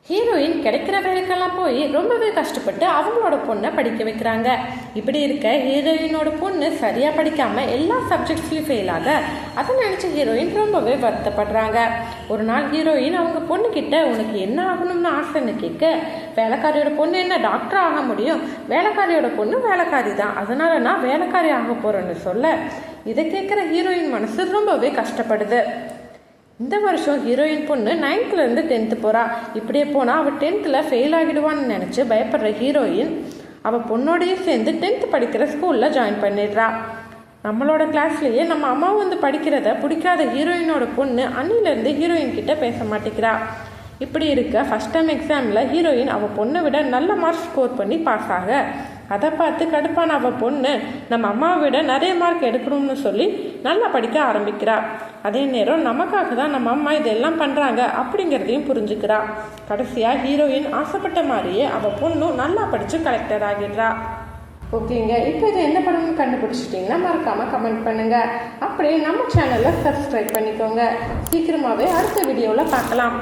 Heroine கிடைக்கிற வேலைக்கெல்லாம் போய் ரொம்பவே கஷ்டப்பட்டு அவங்களோட பொண்ணை படிக்க வைக்கிறாங்க. இப்படி இருக்க ஹீரோயினோட பொண்ணு சரியாக படிக்காமல் எல்லா சப்ஜெக்ட்ஸ்லையும் ஃபெயில் ஆக அதை நினச்ச ஹீரோயின் ரொம்பவே வருத்தப்படுறாங்க. ஒரு நாள் ஹீரோயின் அவங்க பொண்ணுக்கிட்ட உனக்கு என்ன ஆகணும்னு ஆசைன்னு கேட்க, வேலைக்காரியோட பொண்ணு என்ன டாக்டர் ஆக முடியும், வேலைக்காரியோட பொண்ணு வேலைக்காரி தான், அதனால நான் வேலைக்காரி ஆக போகிறேன்னு சொல்ல இதை கேட்குற ஹீரோயின் மனசு ரொம்பவே கஷ்டப்படுது. இந்த வருஷம் ஹீரோயின் பொண்ணு 9th-லேருந்து 10th போகிறா. இப்படியே போனால் அவள் 10th ஃபெயில் ஆகிடுவான்னு நினச்சி பயப்படுற ஹீரோயின் அவள் பொண்ணோடையும் சேர்ந்து 10th படிக்கிற ஸ்கூலில் ஜாயின் பண்ணிடுறா. நம்மளோட கிளாஸ்லேயே நம்ம அம்மா வந்து படிக்கிறத பிடிக்காத ஹீரோயினோட பொண்ணு அன்னிலேருந்து ஹீரோயின் கிட்ட பேச மாட்டேங்கிறா. இப்படி இருக்க ஃபஸ்ட் டைம் எக்ஸாமில் ஹீரோயின் அவள் பொண்ணை விட நல்ல மார்க் ஸ்கோர் பண்ணி பாஸ் ஆக அதை பார்த்து கடுப்பான அவள் பொண்ணு நம்ம அம்மாவை விட நிறைய மார்க் எடுக்கணும்னு சொல்லி நல்லா படிக்க ஆரம்பிக்கிறா. அதே நேரம் நமக்காக தான் நம்ம அம்மா இதெல்லாம் பண்ணுறாங்க அப்படிங்கிறதையும் புரிஞ்சுக்கிறா. கடைசியாக ஹீரோயின் ஆசைப்பட்ட மாதிரியே அவள் பொண்ணும் நல்லா படித்து கலெக்டர் ஆகிடுறா. ஓகேங்க, இப்போ இது என்ன படம்னு கண்டுபிடிச்சிட்டிங்கன்னா மறக்காமல் கமெண்ட் பண்ணுங்கள். அப்படியே நம்ம சேனலை சப்ஸ்கிரைப் பண்ணிக்கோங்க. சீக்கிரமாகவே அடுத்த வீடியோவில் பார்க்கலாம்.